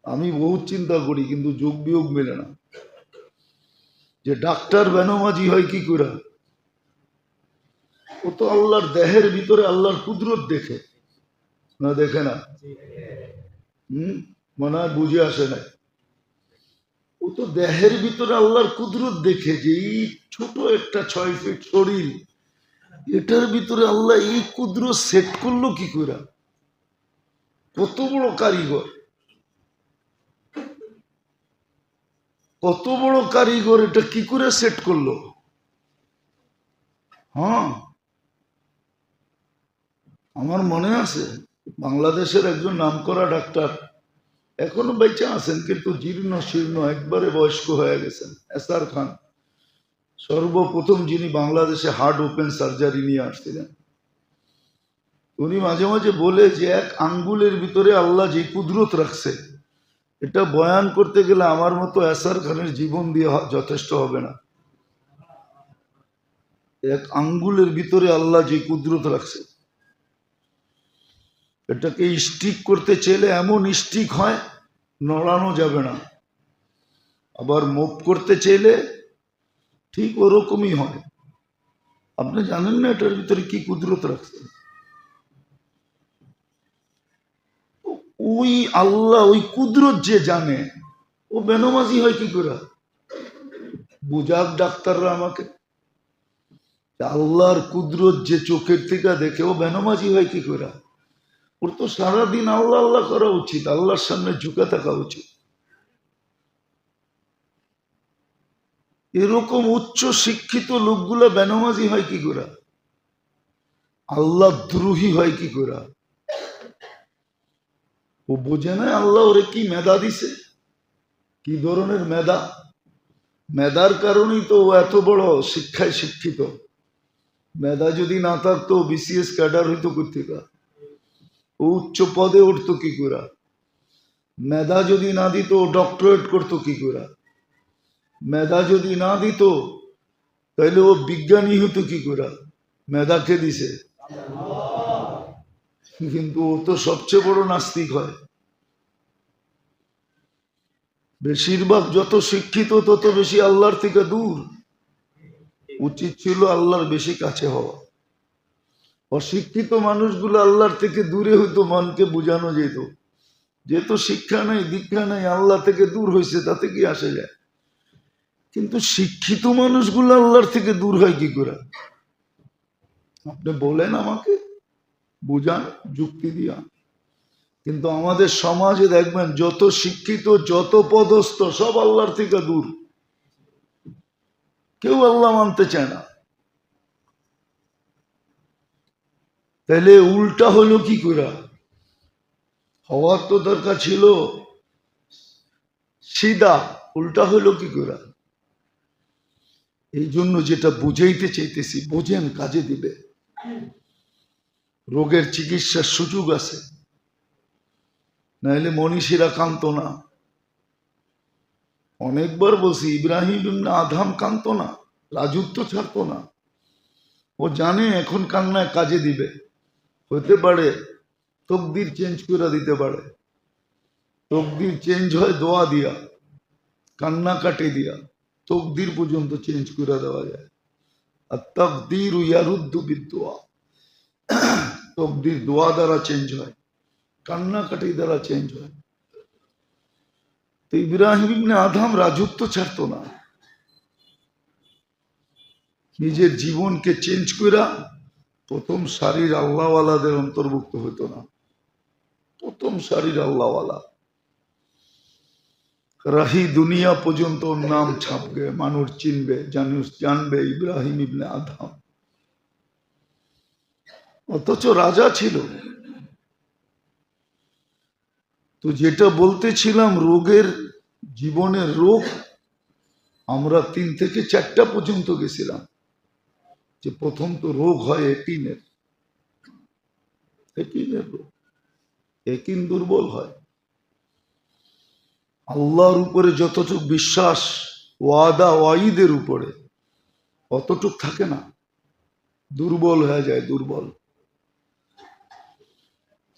আমি বহুত চিন্তা করি কিন্তু যোগ বিয়োগ মেলে না যে ডাক্তার বেনমাজি হয় কি করে। ও তো আল্লাহর দেহের ভিতরে আল্লাহর কুদরত দেখে না, দেখে না? মনে হয় বুঝে আসে না। ও তো দেহের ভিতরে আল্লাহর কুদরত দেখে যে এই ছোট একটা 6 ফিট শরীর, এটার ভিতরে আল্লাহ এই কুদরত সেট করলো কি করে। কত বড় কারিগর, কত বড় কারিগর, এটা কি করে সেট করলো। হ্যাঁ, আমার মনে আছে বাংলাদেশের একজন নামকরা ডাক্তার এখনো বেঁচে আছেন, কিন্তু জীর্ণ শীর্ণ একবারে বয়স্ক হয়ে গেছেন, এসআর খান। সর্বপ্রথম যিনি বাংলাদেশে হার্ট ওপেন সার্জারি নিয়ে আসছিলেন, উনি মাঝে মাঝে বলে যে এক আঙ্গুলের ভিতরে আল্লাহ যে কুদরত রাখছে, এটা বয়ান করতে গেলে আমার মতো এসআর খানের জীবন দিয়ে যথেষ্ট হবে না। এক আঙ্গুলের ভিতরে আল্লাহ যে কুদরত রাখছে, এটাকে স্টিক করতে চাইলে এমন স্টিক হয়, নড়ানো যাবে না। আবার মুভ করতে চাইলে ঠিক ওরকমই হয়। আপনি জানেন না এটার ভিতরে কি কুদরত রাখছে। ওই আল্লাহ, ওই কুদরত যে জানে, ও বেনমাজি হয় কি করে। বুঝাক ডাক্তাররা আমাকে, আল্লাহর কুদরত যে চোখের থেকে দেখে, ও বেনমাজি হয় কি করে। ওর তো সারাদিন আল্লাহ আল্লাহ করা উচিত, আল্লাহর সামনে ঝুঁকে থাকা উচিত। এরকম উচ্চ শিক্ষিত লোকগুলা বেনমাজি হয় কি করে, আল্লাহ দ্রোহী হয় কি করে। ও বোঝে না আল্লাহ ওরে কি মেধা দিছে, কি ধরনের মেধা। মেধার কারণেই তো ও এত বড় শিক্ষায় শিক্ষিত। মেধা যদি না থাকতো বিসিএস ক্যাডার হইতো কোথেকে, ও উচ্চ পদে উঠতো কি করে। মেধা যদি না দিত ডক্টরেট করতো কি করে। মেধা যদি না দিত তাহলে ও বিজ্ঞানী হতো কি করে। মেধা কে দিছে? কিন্তু ও তো সবচেয়ে বড় নাস্তিক হয়। বেশিরভাগ যত শিক্ষিত তত বেশি আল্লাহর থেকে দূর। উচিত ছিল আল্লাহর বেশি কাছে হওয়া। অশিক্ষিত মানুষগুলো আল্লাহর থেকে দূরে হইতো, মনকে বুঝানো যেত, যেহেতু শিক্ষা নাই দীক্ষা নাই, আল্লাহ থেকে দূর হয়েছে, তাতে কি আসে যায়। কিন্তু শিক্ষিত মানুষগুলো আল্লাহর থেকে দূর হয় কি করে, আপনি বলেন আমাকে, বুঝান যুক্তি দিয়া। কিন্তু আমাদের সমাজে দেখবেন যত শিক্ষিত যত পদস্থ সব আল্লাহর থেকে দূর, কেউ আল্লাহ মানতে চায় না। তাহলে উল্টা হলো কি করে, হওয়ার তো দরকার ছিল সিধা, উল্টা হলো কি করে। এই জন্য যেটা বুঝাইতে চাইতেছি, বোঝেন, কাজে দিবে। রোগের চিকিৎসার সুযোগ আছে, নাহলে মনীষীরা কান্ত না। অনেকবার বলছি, ইব্রাহিম ইবনে আদহাম কান্ত না, রাজত্ব ছাড়তো না। ও জানে এখন কান্নায় কাজে দিবে, হতে পারে তকদির চেঞ্জ করে দিতে পারে। তকদির চেঞ্জ হয় দোয়া দিয়া, কান্না কাটে দিয়া, তকদির পর্যন্ত চেঞ্জ করে দেওয়া যায়। আর তকদির ইয়ারুদ্দু বিদুয়া, তকদির দোয়া দ্বারা চেঞ্জ হয়, কান্নাকাটি দ্বারা চেঞ্জ হয়। তো ইব্রাহিম ইবনে আদহাম রাজত্ব ছাড়তো না, নিজের জীবনকে চেঞ্জ করা প্রথম সারির আল্লাহওয়ালাদের অন্তর্ভুক্ত হতো না। প্রথম সারির আল্লাহওয়ালা, রাহি দুনিয়া পর্যন্ত ওর নাম ছাপবে, মানুষ চিনবে, জানবে ইব্রাহিম ইবনে আদহাম। অথচ রাজা ছিল। তো যেটা বলতেছিলাম, রোগের, জীবনের রোগ, আমরা 3 থেকে 4টা পর্যন্ত গেছিলাম। যে প্রথম তো রোগ হয় একিনের, একিনের রোগ, একিন দুর্বল হয়। আল্লাহর উপরে যতটুক বিশ্বাস, ওয়াদা ওয়াইদের উপরে অতটুক থাকে না, দুর্বল হয়ে যায়, দুর্বল।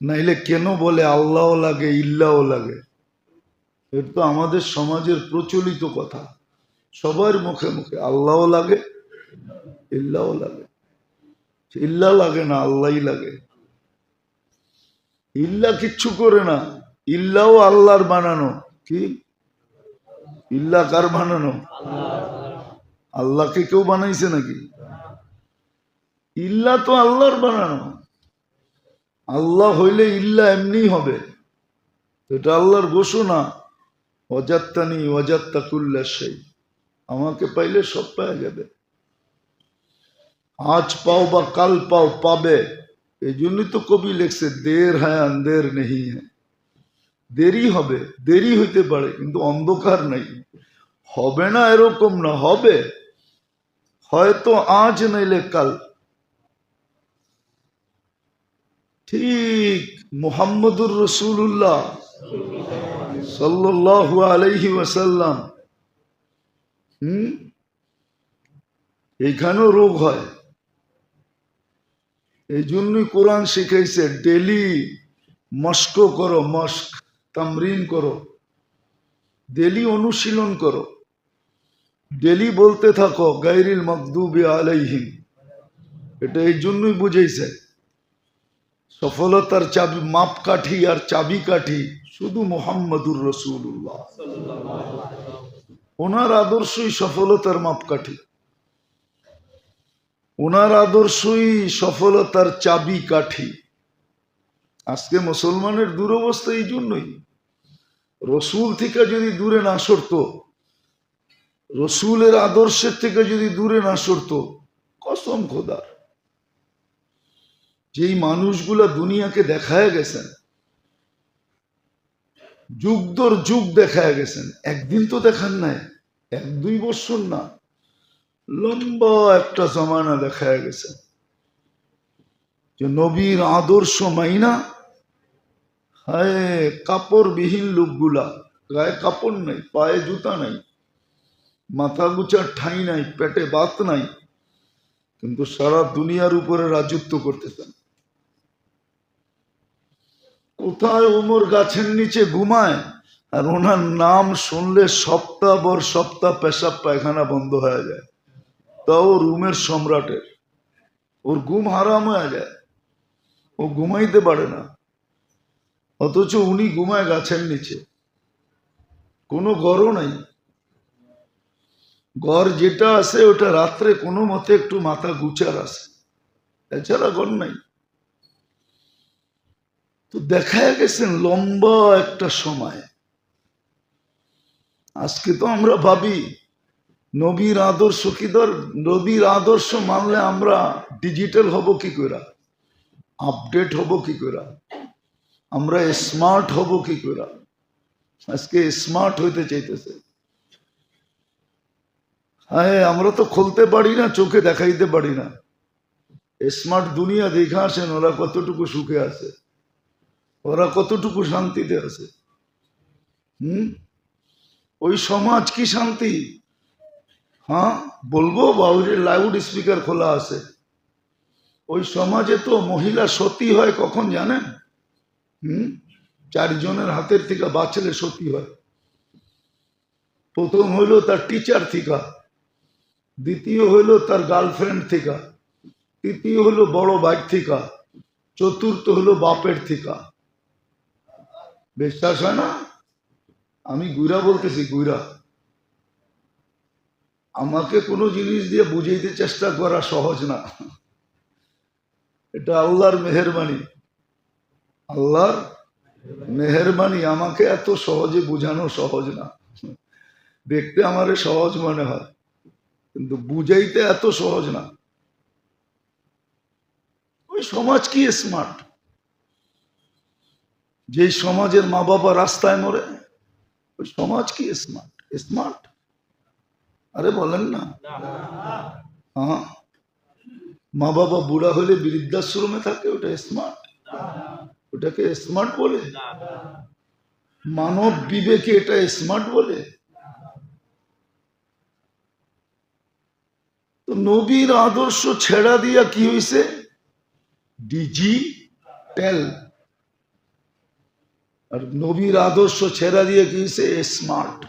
নাইলে কেন বলে আল্লাহও লাগে ইল্লাও লাগে। এটা তো আমাদের সমাজের প্রচলিত কথা, সবার মুখে মুখে আল্লাহও লাগে, ইল্লাও লাগে। ইল্লা লাগে না, আল্লাহই লাগে। ইল্লা কিচ্ছু করে না, ইল্লাও আল্লাহর বানানো। কি ইল্লা কার বানানো? আল্লাহকে কেউ বানাইছে নাকি? ইল্লা তো আল্লাহর বানানো। আল্লাহ হইলে ইল্লা এমনি হবে, এটা আল্লাহর ঘোষণা। ওয়াজাত্তানি ওয়াজাত্তা কুল্লা শাই, আমাকে পাইলে সব পাওয়া যাবে। আজ পাও বা কাল পাও, পাবে। এই জন্যই তো কবি লেখছে দের হ্যাঁ আন্দের নেই হ্যাঁ। দেরি হবে, দেরি হইতে পারে, কিন্তু অন্ধকার নাই। হবে না এরকম না, হবে হয়তো আজ নাইলে কাল। ঠিক মুহাম্মদুর রাসূলুল্লাহ সাল্লাল্লাহু আলাইহি ওয়াসাল্লাম, এইখানেও রোগ হয়। এই জন্যই কোরআন শিখাইছে ডেলি মস্ক করো, মস্ক তামরিন করো, ডেলি অনুশীলন করো, ডেলি বলতে থাকো গায়রিল মাগদুবি আলাইহিম। এটা এই জন্যই বুঝাইছে সফলতার চাবি, মাপকাঠি আর চাবিকাঠি শুধু মুহাম্মদুর রাসূলুল্লাহ। ওনার আদর্শই সফলতার মাপকাঠি, ওনার আদর্শই সফলতার চাবিকাঠি। আজকে মুসলমানের দুরবস্থা এই জন্যই, রসুল থেকে যদি দূরে না সরতো, রসুলের আদর্শের থেকে যদি দূরে না সরতো, কসম খোদার, যেই মানুষগুলা দুনিয়াকে দেখায় গেছেন, যুগ দর যুগ দেখায় গেছেন, একদিন তো দেখান নাই, 1-2 বছর না, লম্বা একটা জমানা দেখায় গেছেন যে নবীর আদর্শ মাইনা, হায় কাপড় বিহীন লোকগুলা, গায়ে কাপড় নাই, পায়ে জুতা নাই, মাথা গুচার ঠাঁই নাই, পেটে ভাত নাই, কিন্তু সারা দুনিয়ার উপরে রাজত্ব করতেছেন। কোথায় ওমর গাছের নিচে ঘুমায়, আর ওনার নাম শুনলে সপ্তাহ পেশাব পায়খানা বন্ধ হয়ে যায়, তাও রুমের সম্রাটের। ওর ঘুম হারাম হয়ে যায়, ও ঘুমাইতে পারে না, অথচ উনি ঘুমায় গাছের নিচে। কোনো ঘরও নাই, ঘর যেটা আছে ওটা রাত্রে কোনো মতে একটু মাথা গুচার আছে, এছাড়া ঘর নাই। তো দেখায় গেছেন লম্বা একটা সময়। আজকে তো আমরা ভাবি নবীর আদর্শ কি নবীর আদর্শ মানলে আমরা ডিজিটাল হব কি করে, আপডেট হব কি করে, আমরা স্মার্ট হব কি করে। আজকে স্মার্ট হইতে চাইতেছে, হ্যাঁ আমরা তো খুলতে পারি না, চোখে দেখাইতে পারি না। স্মার্ট দুনিয়া দেখা আসেন, ওরা কতটুকু সুখে আছে, ওরা কতটুকু শান্তিতে আছে। ওই সমাজ কি শান্তি? হ্যাঁ বলবো, বাউরের লাউড স্পিকার খোলা আছে। ওই সমাজে তো মহিলা সতী হয় কখন জানেন? 4 জনের হাতের থেকে বাঁচলে সতী হয়। প্রথম হইল তার টিচার থেকে, দ্বিতীয় হইল তার গার্লফ্রেন্ড থেকে, তৃতীয় হইল বড় ভাই থেকে, চতুর্থ হইল বাপের থেকে। বিশ্বাস হয় না? আমি গুইরা বলতেছি, গুইরা। আমাকে কোনো জিনিস দিয়ে বুঝাইতে চেষ্টা করা সহজ না, এটা আল্লাহর মেহেরবানি, আল্লাহর মেহেরবানি। আমাকে এত সহজে বুঝানো সহজ না, দেখতে আমারে সহজ মনে হয়, কিন্তু বুঝাইতে এত সহজ না। ওই সমাজ কি স্মার্ট? যে সমাজের মা বাবা রাস্তায় মরে, ওই সমাজ কি স্মার্ট? স্মার্ট? আরে বলেন না। হ্যাঁ, মা বাবা বুড়া হলে বৃদ্ধাশ্রমে থাকে, ওটা স্মার্ট? ওটাকে স্মার্ট বলে? মানব বিবেকে এটা স্মার্ট বলে? তো নবীর আদর্শ ছেড়া দিয়া কি হয়েছে? ডিজিটাল। আর নবীর আদর্শ ছেড়া দিয়ে কি হয়েছে স্মার্ট।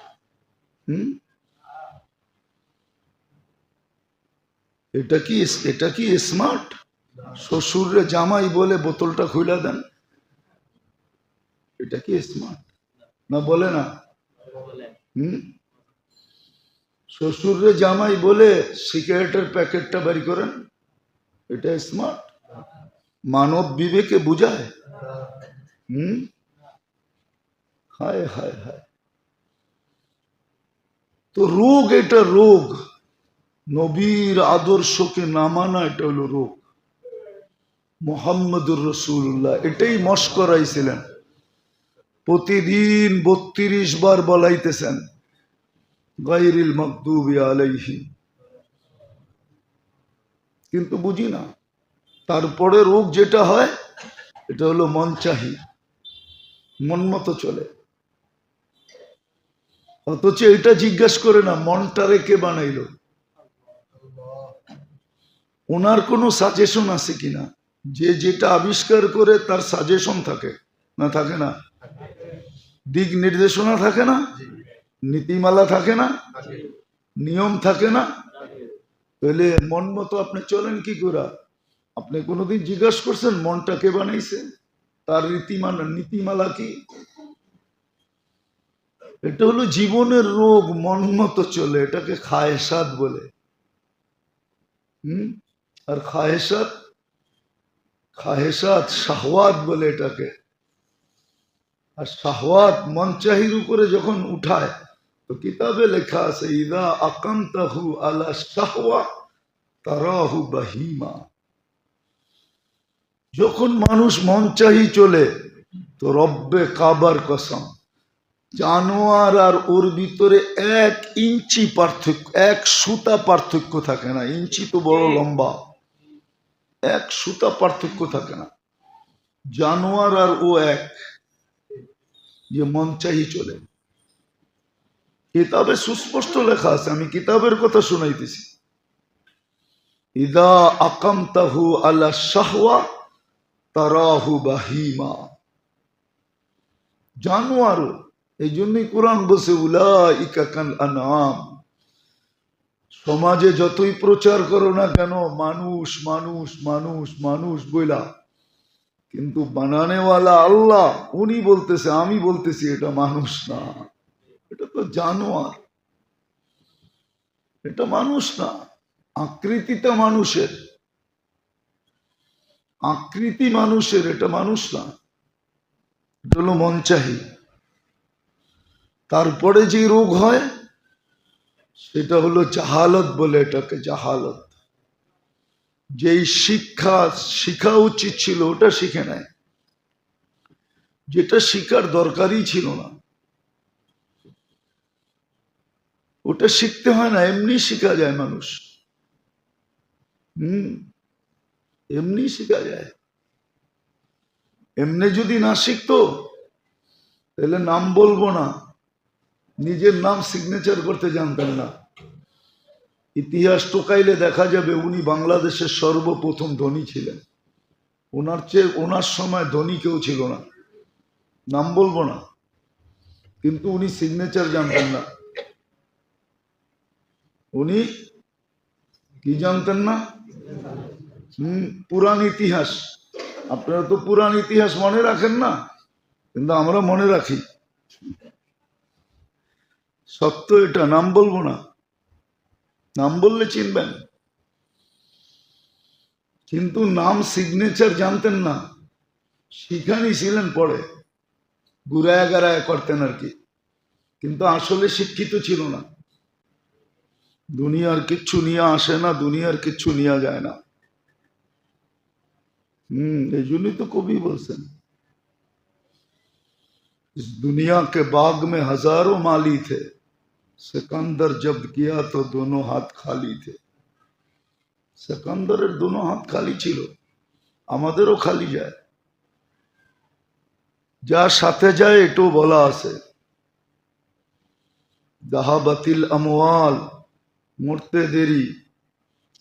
এটা কি স্মার্ট? শ্বশুরে জামাই বলে বোতলটা খুলে দেন, এটা কি স্মার্ট? না বলে না? শ্বশুরে জামাই বলে সিগারেটের প্যাকেটটা বাড়ি করেন, এটা স্মার্ট? মানব বিবেকে বুঝায়? হায় হায় হায়। তো রোগ, এটা রোগ। নবীর আদর্শকে না মানা, এটা হলো রোগ। মুহাম্মদুর রাসূলুল্লাহ এটাই মস্করাইছিলেন, প্রতিদিন 32 বার বলাইতেছেন গায়রিল মাগদুবি আলাইহিম, কিন্তু বুঝি না। তারপরে রোগ যেটা হয় এটা হলো মন চাহি, মন মতো চলে। অথচ এটা জিজ্ঞাসা করে না মনটারে কে বানাইলো, ওনার কোনো সাজেশন আছে কিনা। যে যেটা আবিষ্কার করে তার সাজেশন থাকে না, থাকে না? দিক নির্দেশনা থাকে না? নীতিমালা থাকে না? নিয়ম থাকে না? তাহলে মন মতো আপনি চলেন কি করে? আপনি কোনোদিন জিজ্ঞাসা করছেন মনটা কে বানাইছে, তার নীতিমালা কি? এটা হলো জীবনের রোগ, মন মতো চলে, এটাকে খায়েশাত বলে। আর খায়েশাত শাহওয়াত বলে এটাকে। আর শাহওয়াত মন চাহির উপরে যখন উঠায়, তো কিতাবে লেখা আছে ইদা আকামতাহু আলা শাহওয়া তারাহু বাহিমা। যখন মানুষ মন চাহি চলে, তো রব্বে কাবার কসম, জানোয়ার আর ওর ভিতরে 1 ইঞ্চি পার্থক্য, 1 সুতা পার্থক্য থাকে না। ইঞ্চি তো বড় লম্বা, 1 সুতা পার্থক্য থাকে না। জানোয়ার আর ও এক, যে মন চাহি চলে। কিতাবে সুস্পষ্ট লেখা আছে, আমি কিতাবের কথা শুনাইতেছি। ইদা আকামতাহু আলা শাহওয়া তারাহু বাহিমা। জানোয়ারও, এই জন্যই কোরআন বলছে উলাইকা কাল আনআম। সমাজে যতই প্রচার করো না কেন মানুষ মানুষ মানুষ মানুষ বইলা, কিন্তু বানানেওয়ালা আল্লাহ, উনি বলতেছে, আমি বলতেছি এটা মানুষ না, এটা তো জানোয়ার, এটা মানুষ না। আকৃতিটা মানুষের, আকৃতি মানুষের, এটা মানুষ না। এটা হলো মন চাহি। তারপরে যে রোগ হয় সেটা হলো জাহালত বলে, এটাকে জাহালত। যেই শিখা উচিত ছিল ওটা শিখে নেয়, যেটা শিখার দরকারই ছিল না। ওটা শিখতে হয় না, এমনি শিখা যায় মানুষ। এমনি শিখা যায়। এমনি যদি না শিখতো তাহলে নাম বলবো না, নিজের নাম সিগনেচার করতে জানতেন না। ইতিহাস টোকাইলে দেখা যাবে উনি বাংলাদেশের সর্বপ্রথম ধনী ছিলেন। ওনার সময় ধনী কেউ ছিল না, নাম বলবো না, কিন্তু উনি সিগনেচার জানতেন না। উনি কি জানতেন না? পুরাণ ইতিহাস, আপনারা তো পুরাণ ইতিহাস মনে রাখেন না, কিন্তু আমরা মনে রাখি। সত্য এটা, নাম বলবো না, নাম বললে চিনবেন, কিন্তু নাম সিগনেচার জানতেন না। শিখানি ছিলেন পরে, ঘুরায়া গারায়া করতেন আর কি, কিন্তু আসলে শিক্ষিত ছিল না। দুনিয়ার কিচ্ছু নিয়ে আসে না, দুনিয়ার কিচ্ছু নিয়ে যায় না। এই জন্যই তো কবি বলছেন इस दुनिया के बाग में हजारों माली थे, सिकंदर जब किया तो दोनों हाथ खाली थे। সিকান্দারের দোনো হাত খালি ছিল, আমাদেরও খালি যায়। যার সাথে যায় এটাও বলা আছে, যাহাবাতিল আমওয়াল, মরতে দেরি।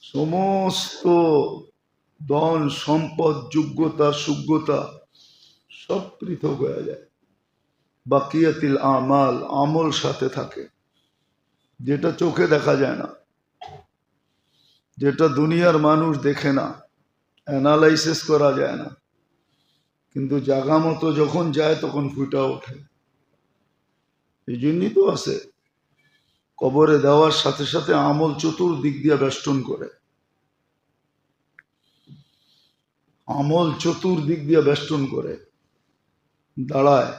সমস্ত ধন সম্পদ যোগ্যতা সুযোগ্যতা সব পৃথক হয়ে যায়। বাকিয়াতিল আমাল, আমল সাথে থাকে, যেটা চোখে দেখা যায় না, যেটা দুনিয়ার মানুষ দেখে না, অ্যানালাইসিস করা যায় না, কিন্তু জাগা মতো যখন যায় তখন ফুটা ওঠে। এই জন্যই তো আছে কবরে দেওয়ার সাথে সাথে আমল চতুর্দিক দিয়ে বেষ্টন করে, আমল চতুর্দিক দিয়ে বেষ্টন করে দাঁড়ায়,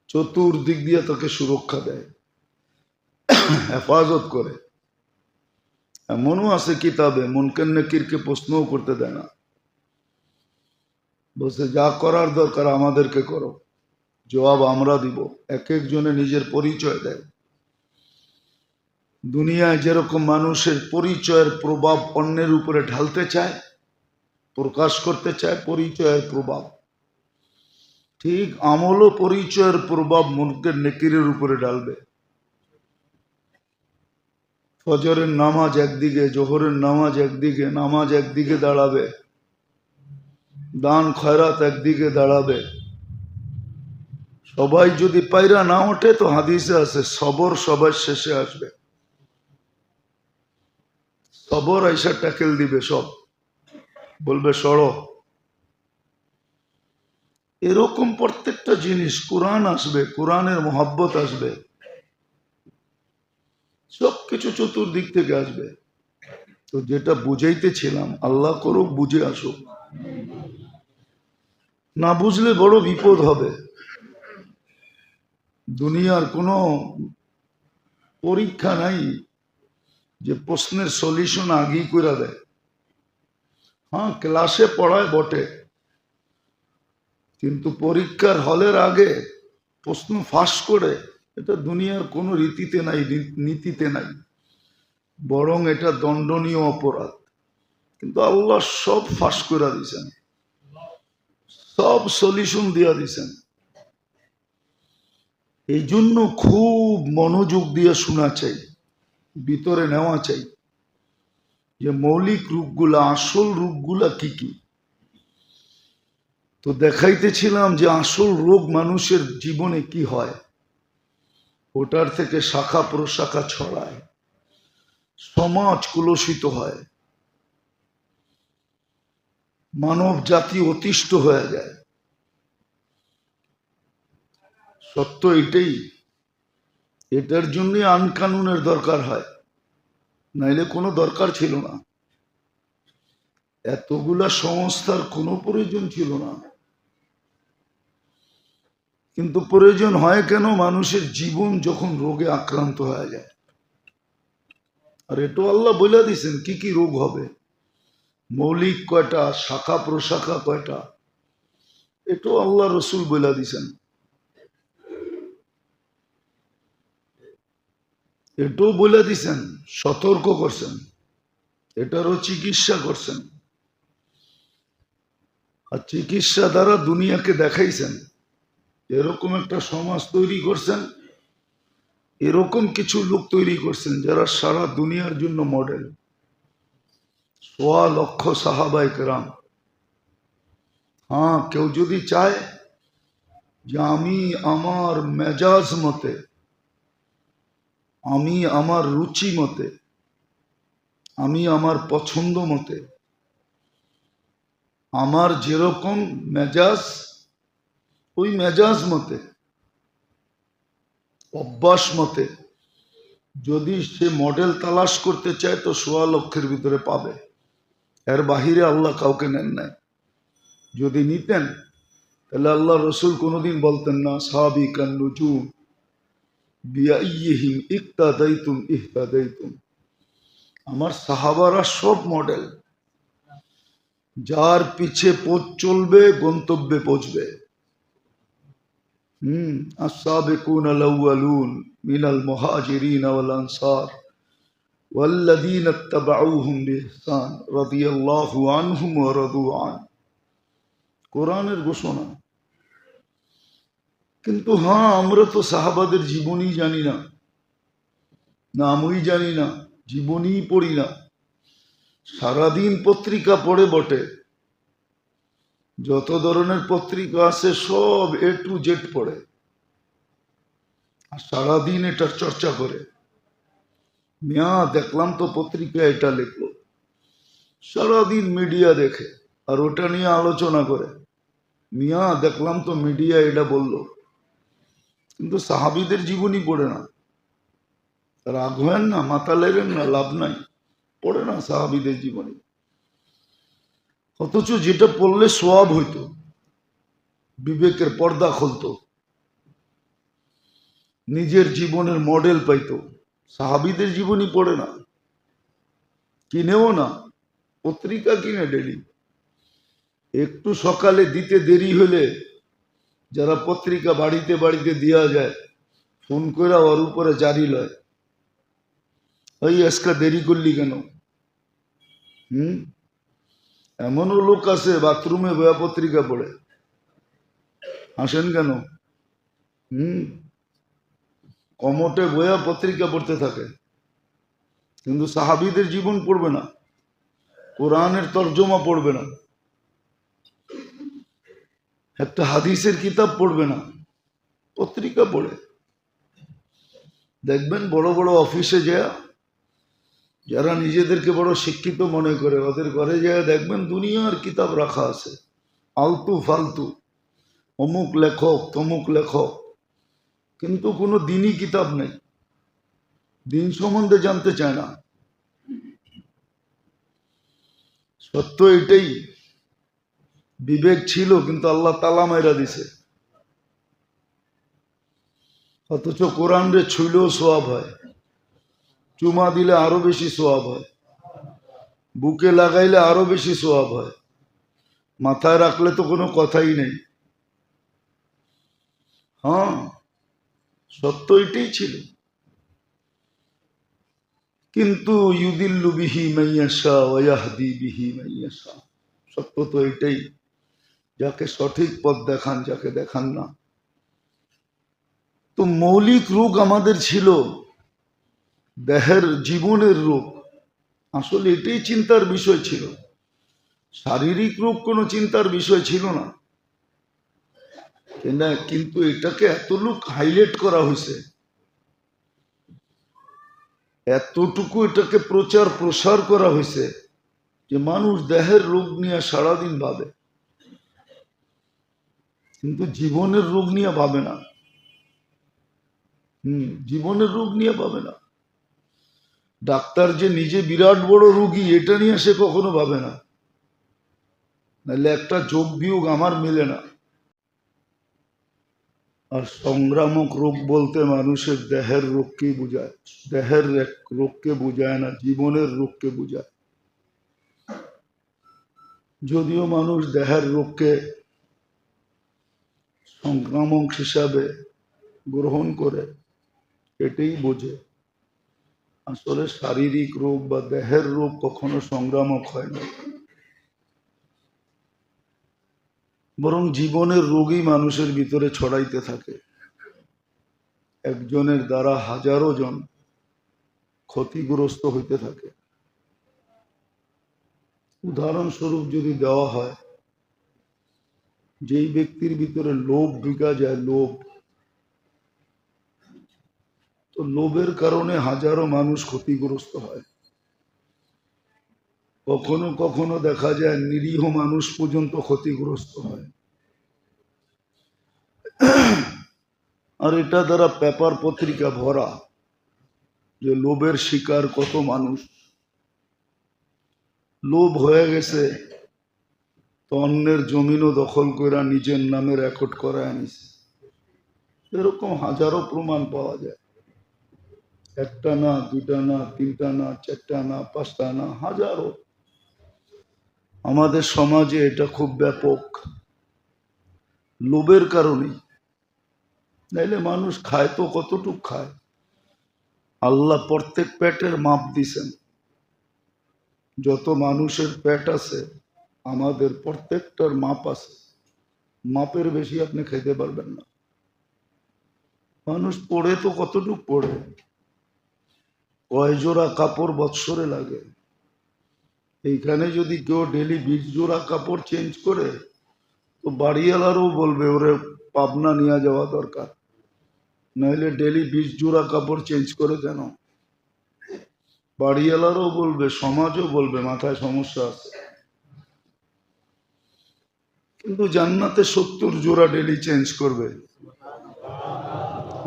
চতুর্দিক দিয়ে তাকে সুরক্ষা দেয়, হেফাজত করে। এমনও আছে কিতাবে মুনকার নাকিরকে প্রশ্নও করতে দেয় না, বলছে যা করার দরকার আমাদেরকে করো, জবাব আমরা দিব। এক একজনে নিজের পরিচয় দেয়। দুনিয়ায় যেরকম মানুষের পরিচয়ের প্রভাব অন্যের উপরে ঢালতে চায়, প্রকাশ করতে চায় পরিচয়ের প্রভাব, ঠিক আমলও পরিচয়ের প্রভাব মুনকার নাকিরের উপরে ঢালবে। ফজরের নামাজ একদিকে, জোহরের নামাজ একদিকে, নামাজ একদিকে দাঁড়াবে, দান খয়রাত একদিকে দাঁড়াবে। সবাই যদি পায়রা না ওঠে তো হাদিসে আছে সবর সবার শেষে আসবে, সবর আইসা ট্যাকেল দিবে, সব বলবে সড়ো। এরকম প্রত্যেকটা জিনিস, কোরআন আসবে, কোরআনের মোহাব্বত আসবে, সবকিছু চতুর্দিক থেকে আসবে। তো যেটা বুঝাইতেছিলাম, আল্লাহ করুক বুঝে আসুক, না বুঝলে বড় বিপদ হবে। দুনিয়ার কোনো পরীক্ষা নাই যে প্রশ্নের সলিউশন আগেই করে দেয়। হ্যাঁ, ক্লাসে পড়ায় বটে, কিন্তু পরীক্ষার হলের আগে প্রশ্ন ফাঁস করে, এটা দুনিয়ার কোনো রীতিতে নাই, নীতিতে নাই, বরং এটা দণ্ডনীয় অপরাধ। কিন্তু আল্লাহ সব ফাঁস করে দিয়েছেন, সব সলিউশন দিয়া দিয়েছেন। এই জন্য খুব মনোযোগ দিয়ে শোনা চাই, ভিতরে নেওয়া চাই যে মৌলিক রূপগুলা, আসল রূপগুলা কি কি। তো দেখাইতেছিলাম যে আসল রোগ মানুষের জীবনে কি হয়, ওটার থেকে শাখা প্রশাখা ছড়ায়, সমাজ কলুষিত হয়, মানব জাতি অতিষ্ঠ হয়ে যায়। সত্য এটাই, এটার জন্যই আইন কানুনের দরকার হয়, নাইলে কোনো দরকার ছিল না, এতগুলা সংস্থার কোনো প্রয়োজন ছিল না। কিন্তু প্রয়োজন হয় কেন? মানুষের জীবন যখন রোগে আক্রান্ত হয়ে যায়। আর এটাও আল্লাহ বলে দিয়েছেন কি কি রোগ হবে, মৌলিক কয়টা, শাখা প্রশাখা কয়টা, এটাও আল্লাহ রসুল বলে দিয়েছেন, এটাও বলে দিয়েছেন, সতর্ক করছেন, এটারও চিকিৎসা করছেন। আর চিকিৎসা দ্বারা দুনিয়াকে দেখাইছেন এরকম একটা সমাজ তৈরি করছেন, এরকম কিছু লোক তৈরি করছেন যারা সারা দুনিয়ার জন্য মডেল। 1.25 লক্ষ সাহাবায়ে কেরাম। হ্যাঁ, কেউ যদি চায় যে আমি আমার মেজাজ মতে, আমি আমার রুচি মতে, আমি আমার পছন্দ মতে, আমার যেরকম মেজাজ ওই মেজাজ মতে, অভ্যাস মতে যদি সে মডেল তালাশ করতে চায় তো 1.25 লক্ষের ভিতরে পাবে, এর বাহিরে আল্লাহ কাউকে নেন নাই। যদি নিতেন তাহলে আল্লাহ রসুল কোনোদিন বলতেন না সাবিকান নুজুম বিআইয়িহিম ইক্তাদাইতুম ইহতাদাইতুম। আমার সাহাবারা সব মডেল, যার পিছে পথ চলবে গন্তব্যে পৌঁছবে। السابقون الأولون من المهاجرين والأنصار والذين اتبعوهم بإحسان رضي الله عنهم ورضوا عنه, কোরআনের ঘোষণা। কিন্তু হ্যাঁ, আমরা তো সাহাবাদের জীবনী জানি না, নামই জানি না, জীবনী পড়ি না, সারাদিন পত্রিকা পড়ে বটে, যত ধরনের পত্রিকা আছে সব A to Z পড়ে, আর সারাদিন এটার চর্চা করে। মিয়া দেখলাম তো পত্রিকা এটা লিখলো, সারাদিন মিডিয়া দেখে আর ওটা নিয়ে আলোচনা করে। মিয়া দেখলাম তো মিডিয়া এটা বললো, কিন্তু সাহাবীদের জীবনী পড়ে না। রাগ হয়েন না, মাথা লেগেন না, লাভ নাই, পড়ে না সাহাবীদের জীবনী। অথচ যেটা পড়লে সোয়াব হইতো, বিবেকের পর্দা খুলতো, নিজের জীবনের মডেল পাইতো, সাহাবীদের জীবনী পড়ে না, কিনেও না, পত্রিকা কিনে ডেলি। একটু সকালে দিতে দেরি হলে যারা পত্রিকা বাড়িতে বাড়িতে দেওয়া যায়, ফোন করে ওর উপরে জারি লয়, ওই আজকে দেরি করলি কেন? এমনও লোক আছে বাথরুমে বয়া পত্রিকা পড়ে, হাসেন কেন? কমটে বয়া পত্রিকা পড়তে থাকে, কিন্তু সাহাবীদের জীবন পড়বে না, কোরআনের তর্জমা পড়বে না, একটা হাদিসের কিতাব পড়বে না, পত্রিকা পড়ে। দেখবেন বড় বড় অফিসে যায়, যারা নিজেদেরকে বড় শিক্ষিত মনে করে, ওদের ঘরে যায় দেখবেন দুনিয়ার কিতাব রাখা আছে, আলতু ফালতু, অমুক লেখক তমুক লেখক, কিন্তু কোনো দিনই কিতাব নেই, দিন সম্বন্ধে জানতে চায় না। সত্য এটাই, বিবেক ছিল কিন্তু আল্লাহ তালা মাইরা দিছে। অথচ কোরআন রে ছুইলেও সোয়াব হয়, চুমা দিলে আরো বেশি সোয়াব হয়, বুকে লাগাইলে আরো বেশি সোয়াব হয়, মাথায় রাখলে তো কোনো কথাই নেই। হ্যাঁ, সত্য এটাই ছিল। কিন্তু ইউদিল্লু বিহি মাইয়াশা ওয়া ইয়াহদি বিহি মাইয়াশা, সত্য তো এটাই, যাকে সঠিক পথ দেখান, যাকে দেখান না। তো মৌলিক রোগ আমাদের ছিল দেহের জীবনের রোগ, আসলে এটাই চিন্তার বিষয় ছিল, শারীরিক রোগ কোনো চিন্তার বিষয় ছিল না। কিন্তু এটাকে এত লোক হাইলাইট করা হয়েছে, এতটুকু এটাকে প্রচার প্রসার করা হয়েছে যে মানুষ দেহের রোগ নিয়ে সারাদিন ভাবে, কিন্তু জীবনের রোগ নিয়ে ভাবে না। জীবনের রোগ নিয়ে ভাবে না। ডাক্তার যে নিজে বিরাট বড় রোগী এটা নিয়ে সে কখনো ভাবে না, নাহলে একটা যোগ বিয়োগ আমার মিলে না। আর সংক্রামক রোগ বলতে মানুষের দেহের রোগকেই বোঝায়, দেহের রোগকে বোঝায় না, জীবনের রোগকে বোঝায়। যদিও মানুষ দেহের রোগকে সংক্রামক হিসাবে গ্রহণ করে, এটাই বোঝে। আসলে শারীরিক রোগ বা দেহের রোগ কখনো সংক্রামক হয় না, বরং জীবনের রোগই মানুষের ভিতরে ছড়াইতে থাকে। একজনের দ্বারা হাজারো জন ক্ষতিগ্রস্ত হইতে থাকে। উদাহরণস্বরূপ যদি দেওয়া হয়, যেই ব্যক্তির ভিতরে লোভ ঢুকা যায়, লোভ, তো লোভের কারণে হাজারো মানুষ ক্ষতিগ্রস্ত হয়। কখনো কখনো দেখা যায় নিরীহ মানুষ পর্যন্ত ক্ষতিগ্রস্ত হয়। আর এটা দ্বারা পেপার পত্রিকা ভরা যে লোভের শিকার কত মানুষ। লোভ হয়ে গেছে তো অন্যের জমিনও দখল করে নিজের নামে রেকর্ড করে আনিছে, এরকম হাজারো প্রমাণ পাওয়া যায়। একটা না, দুটা না, তিনটা না, চারটা না, পাঁচটা না, হাজারো। আমাদের সমাজে এটা খুব ব্যাপক, লোভের কারণে। নাইলে মানুষ খায় তো কতটুক খায়, আল্লাহ প্রত্যেক পেটের মাপ দিছেন। যত মানুষের পেট আছে আমাদের প্রত্যেকটার মাপ আছে, মাপের বেশি আপনি খেতে পারবেন না। মানুষ পড়ে তো কতটুক পড়ে, কয় জোড়া কাপড় বৎসরে লাগে। এইখানে যদি কেউ ডেলি 20 জোড়া কাপড় চেঞ্জ করে তো বাড়িওয়ালারও বলবে ওরে পাবনা নিয়ে যাওয়া দরকার, নাহলে ডেলি 20 জোড়া কাপড় চেঞ্জ করে কেন। বাড়িওয়ালারও বলবে, সমাজও বলবে মাথায় সমস্যা আছে। কিন্তু জান্নাতে 70 জোড়া ডেলি চেঞ্জ করবে,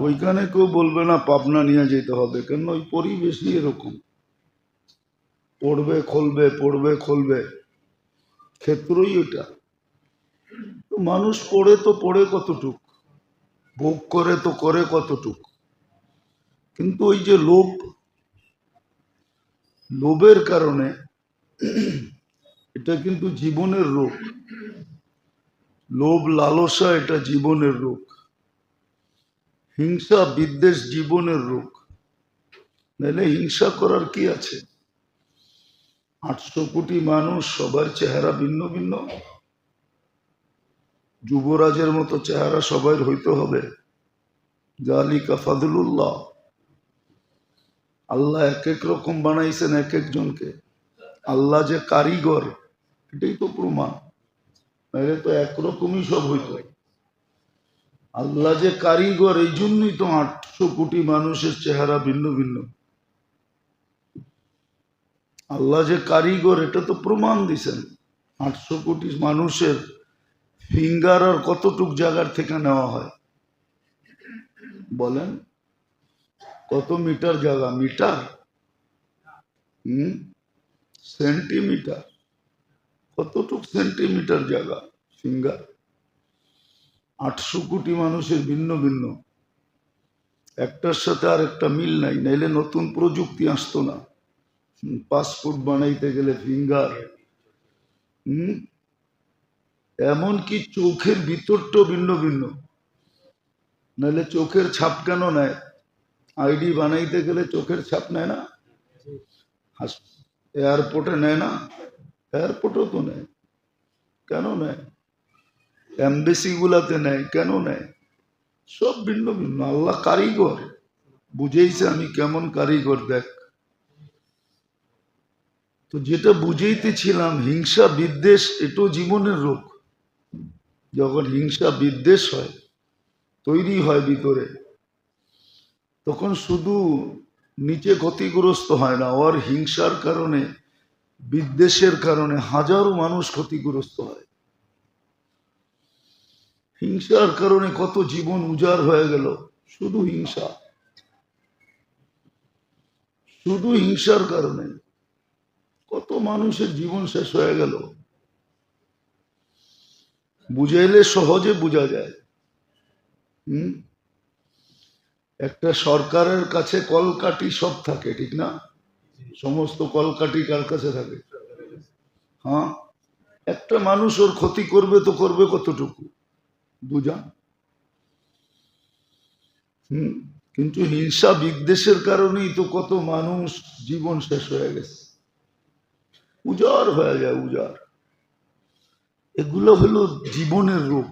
ওইখানে কেউ বলবে না পাবনা নিয়ে যেতে হবে, কেন ওই পরিবেশই এরকম। পড়বে খুলবে, পড়বে খুলবে, ক্ষেত্রই ওটা। তো মানুষ পড়ে তো পড়ে কতটুক, ভোগ করে তো করে কতটুক। কিন্তু ওই যে লোভের কারণে, এটা কিন্তু জীবনের রোগ। লোভ লালসা এটা জীবনের রোগ। হিংসা বিদ্বেষ জীবনের রোগ। নাহলে হিংসা করার কি আছে? 800 কোটি মানুষ, সবার চেহারা ভিন্ন ভিন্ন। যুবরাজের মতো চেহারা সবাই হইতে হবে? জালিকা ফাদলুল্লাহ। আল্লাহ এক এক রকম বানাইছেন এক একজনকে। আল্লাহ যে কারিগর, এটাই তো প্রমাণ। নাহলে তো একরকমই সব হইতো। আল্লাহ যে কারিগর, এই জন্যই তো 800 কোটি মানুষের চেহারা ভিন্ন ভিন্ন। আল্লাহ যে কারিগর, এটা তো প্রমাণ দিছেন। 800 কোটি মানুষের ফিঙ্গার আর কতটুক জায়গার থেকে নেওয়া হয় বলেন? কত মিটার জায়গা? মিটার? সেন্টিমিটার? কতটুক সেন্টিমিটার জায়গা ফিঙ্গার? 800 কোটি মানুষের ভিন্ন ভিন্ন, একটার সাথে আর একটা মিল নাই। নাইলে নতুন প্রযুক্তি আসতো না। পাসপোর্ট বানাইতে গেলে ফিঙ্গার। এমনকি চোখের ভিতরটাও ভিন্ন ভিন্ন। নাহলে চোখের ছাপ কেন নেয়? আইডি বানাইতে গেলে চোখের ছাপ নেয় না? এয়ারপোর্টে নেয় না? এয়ারপোর্টেও তো নেয়। কেন নেয়? এমবেসি গুলাতে নেয়, কেন নেয়? সব ভিন্ন ভিন্ন। আল্লাহ কারিগর, বুঝেইছে আমি কেমন কারিগর, দেখ। তো যেটা বুঝেইতেছিলাম, হিংসা বিদ্বেষ এটাও জীবনের রোগ। যখন হিংসা বিদ্বেষ হয়, তৈরি হয় ভিতরে, তখন শুধু নিচে ক্ষতিগ্রস্ত হয় না, ওর হিংসার কারণে বিদ্বেষের কারণে হাজারো মানুষ ক্ষতিগ্রস্ত হয়। হিংসার কারণে কত জীবন উজাড় হয়ে গেল, শুধু হিংসা। শুধু হিংসার কারণে কত মানুষের জীবন শেষ হয়ে গেল। বুঝাইলে সহজে বোঝা যায়। একটা সরকারের কাছে কলকাঠি সব থাকে, ঠিক না? সমস্ত কলকাঠি কার কাছে থাকে? হ্যাঁ, একটা মানুষ ওর ক্ষতি করবে তো করবে কতটুকু, বুঝান। কিন্তু হিংসা বিদ্বেষের কারণেই তো কত মানুষ জীবন শেষ হয়ে গেছে, উজাড় হয়ে যায়, উজাড়। এগুলো হলো জীবনের রোগ।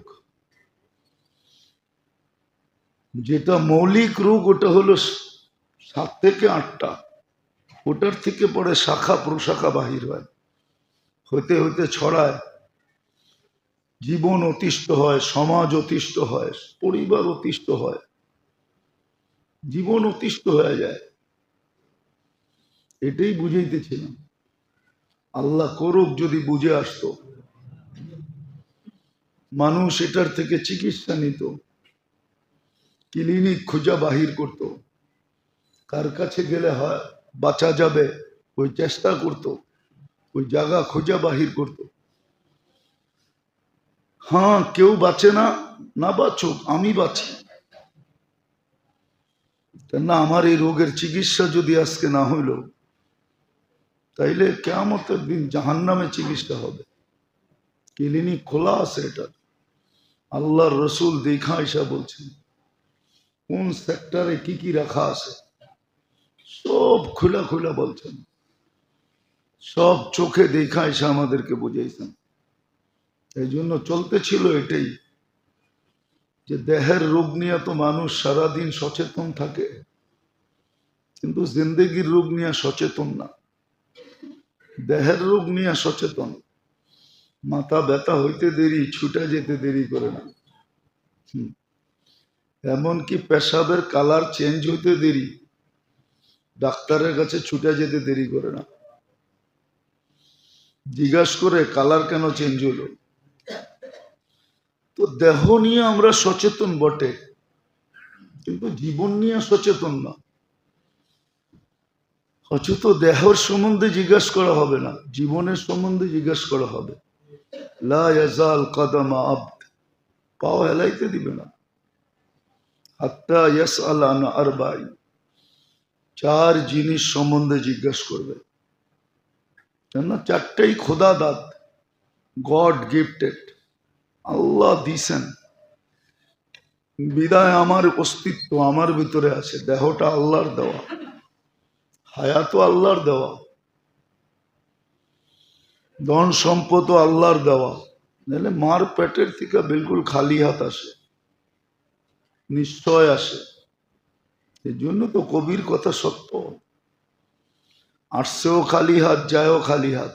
যেটা মৌলিক রোগ, ওটা হলো 7 থেকে 8টা। ওটার থেকে পরে শাখা প্রশাখা বাহির হয়, হইতে হইতে ছড়ায়। জীবন অতিষ্ঠ হয়, সমাজ অতিষ্ঠ হয়, পরিবার অতিষ্ঠ হয়, জীবন অতিষ্ঠ হয়ে যায়। এটাই বুঝাইতেছিলাম। আল্লাহ করুক যদি বুঝে আসতো, মানুষ এটার থেকে চিকিৎসা নিত, ক্লিনিক খোঁজা বাহির করত, কার কাছে গেলে হয় বাঁচা যাবে ওই চেষ্টা করত, ওই জায়গা খোঁজা বাহির করত। হ্যাঁ, কেউ বাঁচে না, না বাঁচুক, আমি বাঁচি। না, আমার এই রোগের চিকিৎসা যদি আজকে না হইল, তাইলে কিয়ামতের দিন জাহান্নামে চিকিৎসা হবে। ক্লিনিক খোলা আছে এটা। আল্লাহর রসুল দেখা এসা বলছেন কোন সেক্টরে কি কি রাখা আছে, সব খোলা খোলা বলছেন, সব চোখে দেখা এসে আমাদেরকে বুঝাইছেন। এই জন্য চলতেছিল এটাই, যে দেহের রোগ নিয়ে তো মানুষ সারাদিন সচেতন থাকে, কিন্তু জিন্দেগির রোগ নিয়ে সচেতন না। দেহের রোগ নিয়ে সচেতন, মাথা ব্যথা হইতে দেরি, ছুটে যেতে দেরি করে না। এমনকি পেশাবের কালার চেঞ্জ হইতে দেরি, ডাক্তারের কাছে ছুটে যেতে দেরি করে না, জিজ্ঞাসা করে কালার কেন চেঞ্জ হলো। তো দেহ নিয়ে আমরা সচেতন বটে, কিন্তু জীবন নিয়ে সচেতন না। অথচ দেহের সম্বন্ধে জিজ্ঞাসা করা হবে না, জীবনের সম্বন্ধে জিজ্ঞাসা করা হবে। লা ইয়াজাল কদমা আবদ, পাও হেলাইতে দিবে না। হাত্তা ইয়াসআল আন আরবাঈন, চার জিনিস সম্বন্ধে জিজ্ঞাসা করবে। কেন? চারটাই খোদা দাত, গড গিফটেড, আল্লাহ দিছেন। বিদায় আমার অস্তিত্ব আমার ভিতরে আছে, দেহটা আল্লাহর দেওয়া, হায়াতও আল্লাহর দেওয়া, ধন সম্পদও আল্লাহর দেওয়া। নাহলে মার পেটের থেকে বিলকুল খালি হাত আসে, নিশ্চয় আসে। এই জন্য তো কবির কথা সত্য, আসছেও খালি হাত, যায়ও খালি হাত।